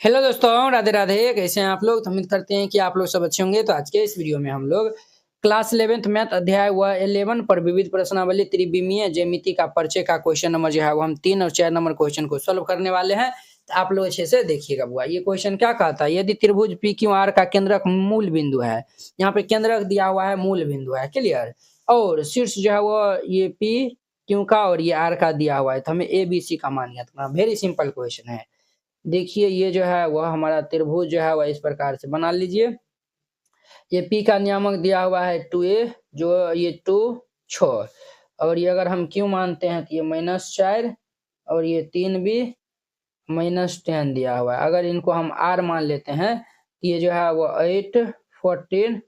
Hello दोस्तों, राधे राधे। कैसे हैं आप लोग? तो उम्मीद करते हैं कि आप लोग सब अच्छे होंगे। तो आज के इस वीडियो में हम लोग क्लास 11th मैथ अध्याय व 11 पर विविध प्रश्नावली त्रिविमीय ज्यामिति का परिचय का क्वेश्चन नंबर जो है वो हम 3 और 4 नंबर क्वेश्चन को सॉल्व करने वाले हैं। तो आप लोग अच्छे से देखिएगा बुआ। ये क्वेश्चन क्या कहता है? यदि त्रिभुज पी क्यू आर का केंद्रक मूल बिंदु है, यहाँ पे केंद्रक दिया हुआ है, मूल बिंदु है, क्लियर। और शीर्ष जो है वो ये पी क्यू का और ये आर का दिया हुआ है, तो हमें ए बी सी का मान ज्ञात करना। वेरी सिंपल क्वेश्चन है। देखिए ये जो है वह हमारा त्रिभुज जो है वह इस प्रकार से बना लीजिए। ये P का नियामक दिया हुआ है 2a, जो ये 2 6, और ये अगर हम Q मानते हैं तो ये -4 और ये 3b -10 दिया हुआ है। अगर इनको हम R मान लेते हैं तो ये जो है वो 8 14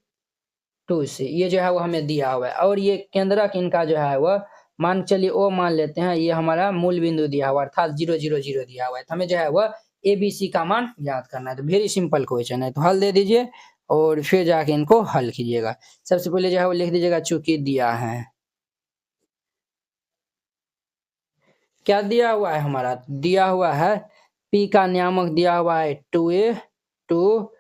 2 से ये जो है वो हमें दिया हुआ है। और ये केंद्रक इनका जो है वह मान चलिए O मान लेते हैं, ये हमारा मूल बिंदु दिया हुआ है, अर्थात 0 0 0 दिया हुआ है। तो हमें जो है वह ए बी सी का मान ज्ञात करना है। तो वेरी सिंपल क्वेश्चन है, तो हल दे दीजिए और फिर जाके इनको हल कीजिएगा। सबसे पहले जो है वो लिख दीजिएगा चूंकि दिया है। क्या दिया हुआ है? हमारा दिया हुआ है P का नियामक दिया हुआ है 2a 2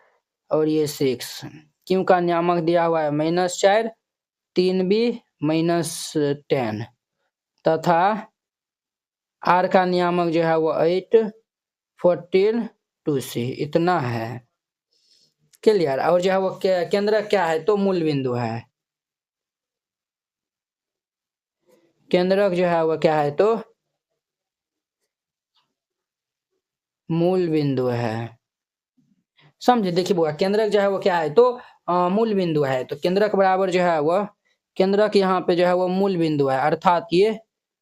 और ये 6। Q का नियामक दिया हुआ है -4 3b -10 तथा R का नियामक जो है वो 8 14 2 से इतना है, क्लियर। और जो है वो केंद्र क्या है? तो मूल बिंदु है। केंद्रक जो है वो क्या है? तो मूल बिंदु है। समझे? देखिए बुआ, केंद्रक जो है वो क्या है? तो मूल बिंदु है। तो केंद्रक बराबर जो है वह केंद्रक यहाँ पे जो है वो मूल बिंदु है, अर्थात ये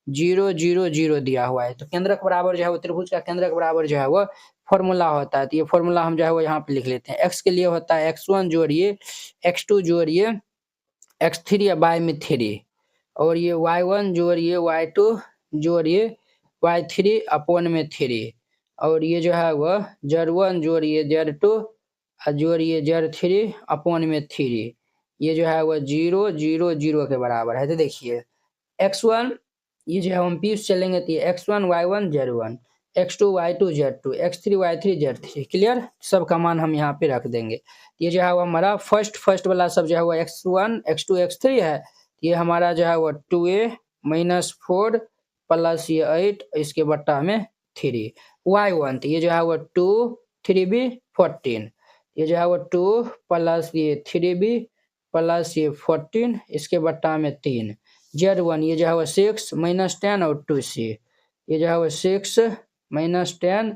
0 0 0 दिया हुआ है। तो केंद्रक बराबर जो है वो त्रिभुज का केंद्रक बराबर जो है वो फॉर्मूला होता है। तो ये फॉर्मूला हम जो है वो यहाँ पे लिख लेते हैं। x के लिए होता है x1 जोड़िए x2 जोड़िए x3 बाय में 3, और ये y1 जोड़िए y2 जोड़िए y3 अपॉन में 3, और ये जो है वह z1 जोड़िए z2 जोड़िए z3 अपॉन में 3, ये जो है वह 0 0 0 के बराबर है। तो देखिए x1 ये जो है हम पीस चलेंगे तो ये x1 y1 z1 x2 y2 z2 x3 y3 z3, clear. सब का मान हम यहाँ पे रख देंगे। ये जो है वो हमारा फर्स्ट वाला सब जो है वो x1 x2 x3 है। ये हमारा जो है वो 2a -4 प्लस ये 8 इसके बट्टा में 3 y1, तो ये जो है वो 2 3b 14, ये जो है वो 2 प्लस ये 3b प्लस ये 14 इसके बट्टा में 3 z1, ये जो है वो 6 -10 और 2c, ये जो है वो 6 -10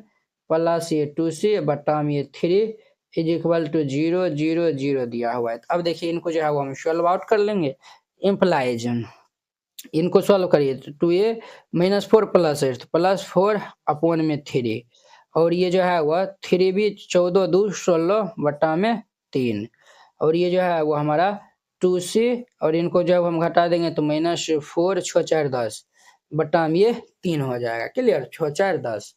प्लस ये 2c बट्टा में ये 3 इज इक्वल टू 0 0 0 दिया हुआ है। तो अब देखिए इनको जो है वो हम सॉल्व आउट कर लेंगे। इम्प्लाइज इनको सॉल्व करिए तो 2a -4 प्लस 8 प्लस 4 अपॉन में 3, और ये जो है वह 3b 14 2 16 बट्टा में 3, और ये जो है वो हमारा 2c, और इनको जब हम घटा देंगे तो -4 6 4 10 बट्टा में ये 3 हो जाएगा, क्लियर। 6 4 10,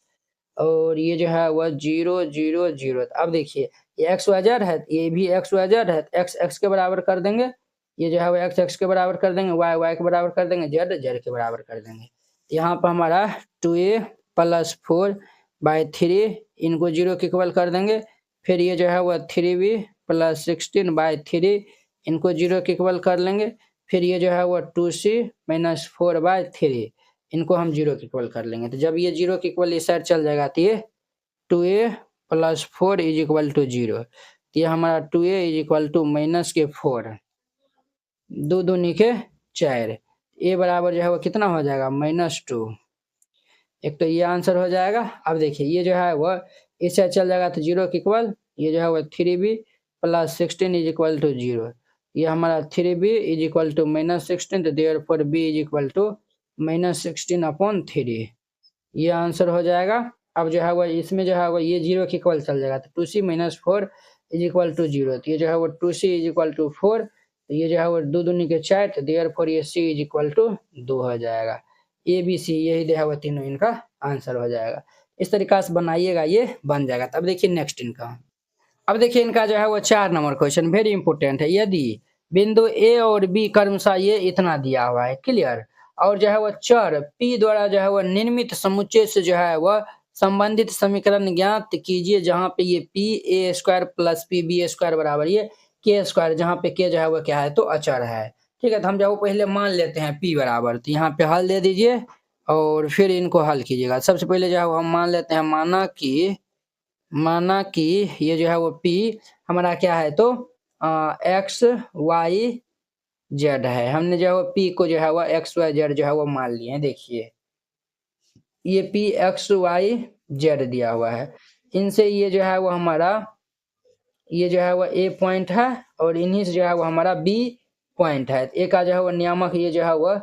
और ये जो है वह 0 0 0। अब देखिए ये x y z है, ये भी x y z है, x x के बराबर कर देंगे, ये जो है वो x x के बराबर कर देंगे, y y के बराबर कर देंगे, z z के बराबर कर देंगे। यहाँ पर हमारा 2a प्लस 4 बाई 3 इनको 0 के इक्वल कर देंगे। फिर ये जो है वह 3b प्लस 16 बाई 3 इनको 0 के इक्वल कर लेंगे। फिर ये जो है वह 2c -4 बाई 3 इनको हम 0 के इक्वल कर लेंगे। तो जब ये 0 के इक्वल इस साइड चल जाएगा तो ये 2a plus 4 is equal to 0, तो ये हमारा 2a इज इक्वल टू -4 2 दूनी के 4, a बराबर जो है वो कितना हो जाएगा? -2। एक तो ये आंसर हो जाएगा। अब देखिए ये जो है वह इस साइड चल जाएगा तो 0 के इक्वल, ये जो है वह 3b plus 16 is equal to 0, ये हमारा 3b इज इक्वल टू -16, तो therefore b is equal to -16 upon 3, ये आंसर हो जाएगा। अब जो है वो इसमें जो है वो ये 0 के इक्वल चल जाएगा तो 2c -4 इज इक्वल टू 0, तो ये जो है वो 2c इज इक्वल टू 4, तो ये जो है वो 2 दूनी के 4, तो देयरफॉर ये c इज इक्वल टू 2 हो जाएगा। ए बी सी यही जो है वो तीनों इनका आंसर हो जाएगा। इस तरीका से बनाइएगा, ये बन जाएगा। अब देखिए नेक्स्ट इनका, अब देखिए इनका जो है वो 4 नंबर क्वेश्चन वेरी इंपॉर्टेंट है। यदि बिंदु ए और बी क्रमशः ये इतना दिया हुआ है, क्लियर, और जो है वो चर p द्वारा जो है वो निर्मित समुच्चय से जो है वह संबंधित समीकरण ज्ञात कीजिए जहां पे ये P A square plus P B square बराबर ये के स्क्वायर, जहां पे के जो है वो क्या है तो अचर है। ठीक है, तो हम जो पहले मान लेते हैं पी बराबर, तो यहाँ पे हल दे दीजिए और फिर इनको हल कीजिएगा। सबसे पहले जो है वो हम मान लेते हैं, माना कि ये जो है वो पी हमारा क्या है तो एक्स वाई जेड है। हमने जो है पी को जो है वो एक्स वाई जेड जो है वो मान लिए हैं। देखिए ये पी एक्स वाई जेड दिया हुआ है, इनसे ये जो है वो हमारा ये जो है वो ए पॉइंट है और इन्हीं से जो है वो हमारा बी पॉइंट है। ए का जो है वो नियामक ये जो है वो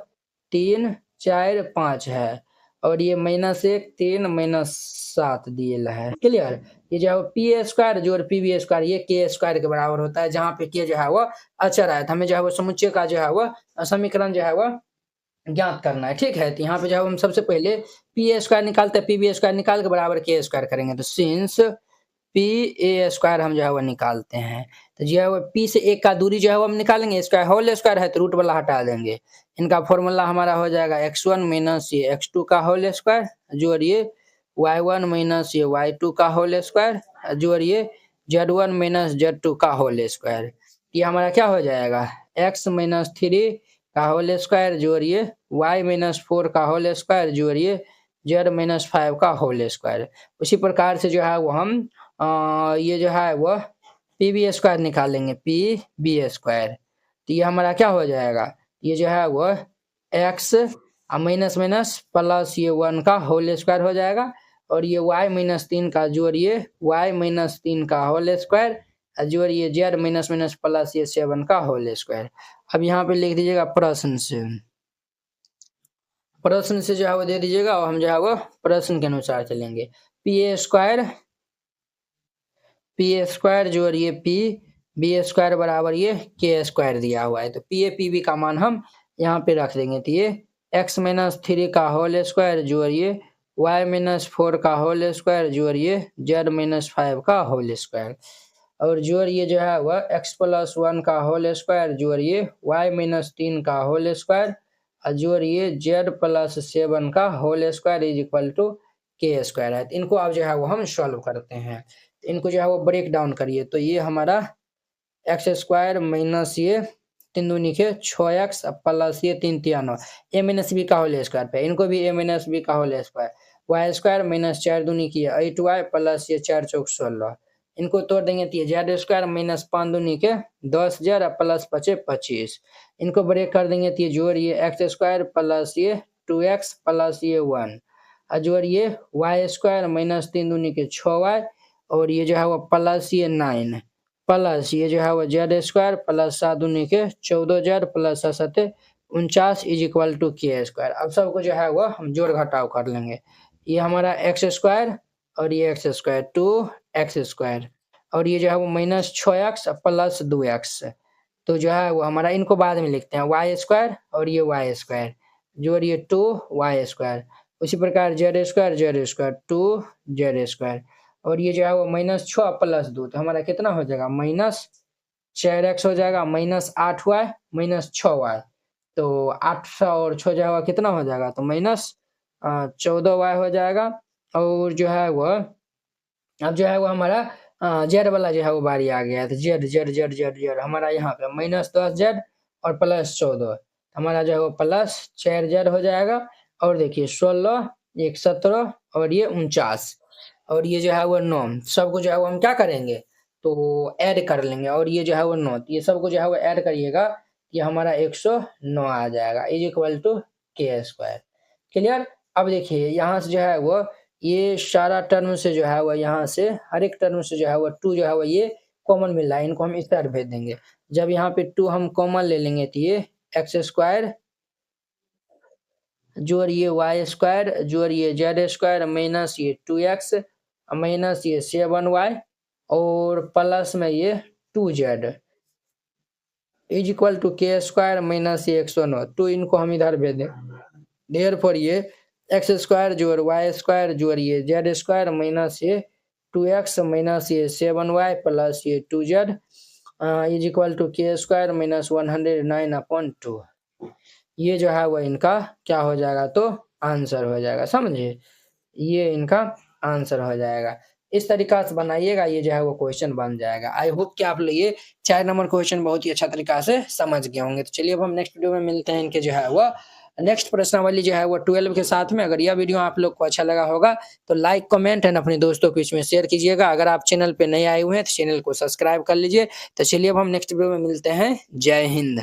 3 4 5 है और ये -1 3 -7 दिए है। क्लियर। ये जो है वो पी स्क्वायर जोड़ पी बी स्क्वायर ये के स्क्वायर के बराबर होता है, जहाँ पे के जो है वो अचर है। हमें जो है वो समुच्चय का जो है वो समीकरण जो है वो ज्ञात करना है। ठीक है, तो यहाँ पे जो है हम सबसे पहले पी स्क्वायर निकालते हैं, पी बी स्क्वायर निकाल के बराबर के स्क्वायर करेंगे। तो सिंस पी ए स्क्वायर हम जो है वो निकालते हैं, तो जो है वो पी से एक का दूरी जो है वो हम निकालेंगे, स्क्वायर होल स्क्वायर है तो रूट वाला हटा देंगे। इनका फॉर्मूला हमारा हो जाएगा x1 माइनस ये x2 का होल स्क्वायर जोड़िए y1 माइनस ये y2 का होल स्क्वायर जोड़िए z1 माइनस z2 का होल स्क्वायर। ये हमारा क्या हो जाएगा x माइनस 3 का होल स्क्वायर जोड़िए y माइनस 4 का होल स्क्वायर जोड़िए z माइनस 5 का होल स्क्वायर। उसी प्रकार से जो है वो हम ये जो है वो पी बी स्क्वायर निकालेंगे, पी बी स्क्वायर। तो ये हमारा क्या हो जाएगा, ये जो है वो एक्स माइनस माइनस प्लस ये 1 का होल स्क्वायर हो जाएगा और ये y माइनस 3 का जोड़िए y माइनस 3 का होल स्क्वायर जोड़िए जेड माइनस माइनस प्लस ये 7 का होल स्क्वायर। अब यहाँ पे लिख दीजिएगा प्रश्न से जो है वो दे दीजिएगा और हम जो है वो प्रश्न के अनुसार चलेंगे। पी स्क्वायर जोड़िए पी बी स्क्वायर बराबर ये के स्क्वायर दिया हुआ है, तो पी ए पी बी का मान हम यहाँ पे रख देंगे। तो ये एक्स माइनस 3 का होल स्क्वायर जोड़िए वाई माइनस 4 का होल स्क्वायर जोड़िए जेड माइनस 5 का होल स्क्वायर और जोड़िए जो है वह एक्स प्लस 1 का होल स्क्वायर जोड़िए वाई माइनस 3 का होल स्क्वायर और जोड़िए जेड प्लस 7 का whole square is equal to k square है। इनको अब जो है वो हम सॉल्व करते हैं, इनको जो है वो ब्रेक डाउन करिए। तो ये हमारा एक्स स्क्वायर माइनस ये 3 दूनी के 6x प्लस ये 3 3 ए माइनस बी का होल स्क्वायर पे, इनको भी ए माइनस बी का whole square y square minus 4 दूनी की 8y प्लस ये 4 चौक 16, इनको तोड़ देंगे तो ये जेड स्क्वायर माइनस 5 दूनी के 10z प्लस 5 25, इनको ब्रेक कर देंगे तो ये जोड़ ये एक्स स्क्वायर प्लस ये 2x प्लस ये 1 जोड़ ये वाई स्क्वायर माइनस 3 दूनी के 6y और ये जो है वो प्लस ये 9 प्लस ये जो है वो जेड स्क्वायर प्लस 7 दूनी के 14z plus 7 49 is equal to k square. अब सबको जो है वो हम जोड़ घटाव कर लेंगे। ये हमारा एक्स स्क्वायर और ये एक्स स्क्वायर 2x स्क्वायर और ये जो है वो माइनस 6x प्लस 2x, तो जो है वो हमारा इनको बाद में लिखते हैं वाई स्क्वायर और ये वाई स्क्वायर जोड़िए 2y स्क्वायर। उसी प्रकार जेड स्क्वायर 2z स्क्वायर और ये जो है वो -6 प्लस 2, तो हमारा कितना हो जाएगा -4x हो जाएगा माइनस 8y माइनस 6y, तो 8 और 6 जो है वो कितना हो जाएगा तो -14y हो जाएगा। और जो है वो अब जो है वो हमारा जेड वाला जो है वो बारी आ गया, तो जेड हमारा यहाँ पे -10z और प्लस 14, हमारा जो है वो प्लस 4z हो जाएगा। और देखिए 16 1 17 और ये 49 और ये जो है वो 9, सबको जो है वो हम क्या करेंगे तो ऐड कर लेंगे और ये जो है वो 9, ये सबको जो है वो ऐड करिएगा, ये हमारा 109 आ जाएगा is equal to k square. Clear. अब देखिए यहाँ से जो है वो ये सारा टर्म से जो है वो यहाँ से हर एक टर्म से जो है वो 2 जो है वो ये कॉमन मिल रहा है, इनको हम इस तरह भेज देंगे। जब यहाँ पे 2 हम कॉमन ले लेंगे तो ये एक्स स्क्वायर जोड़िए वाई स्क्वायर जोड़िए जेड स्क्वायर माइनस ये 2x माइनस ये 7y और प्लस में ये 2z is equal to k square minus ये 109, तो इनको हम इधर भेज दें। देयरफॉर ये एक्स स्क्वायर जोड़ वाई स्क्वायर जोड़िए जेड स्क्वायर माइनस ये 2x माइनस ये 7y प्लस ये 2z is equal to k square minus 109/2, ये जो है वो इनका क्या हो जाएगा तो आंसर हो जाएगा। समझे, ये इनका आंसर हो जाएगा। इस तरीका से बनाइएगा, ये जो है वो क्वेश्चन बन जाएगा। आई होप कि आप लोग ये 4 नंबर क्वेश्चन बहुत ही अच्छा तरीका से समझ गए होंगे। तो चलिए अब हम नेक्स्ट वीडियो में मिलते हैं इनके जो है वो नेक्स्ट प्रश्नावली जो है वो 12 के साथ में। अगर यह वीडियो आप लोग को अच्छा लगा होगा तो लाइक, कमेंट एंड अपने दोस्तों के बीच में शेयर कीजिएगा। अगर आप चैनल पे नए आए हुए हैं तो चैनल को सब्सक्राइब कर लीजिए। तो चलिए अब हम नेक्स्ट वीडियो में मिलते हैं। जय हिंद।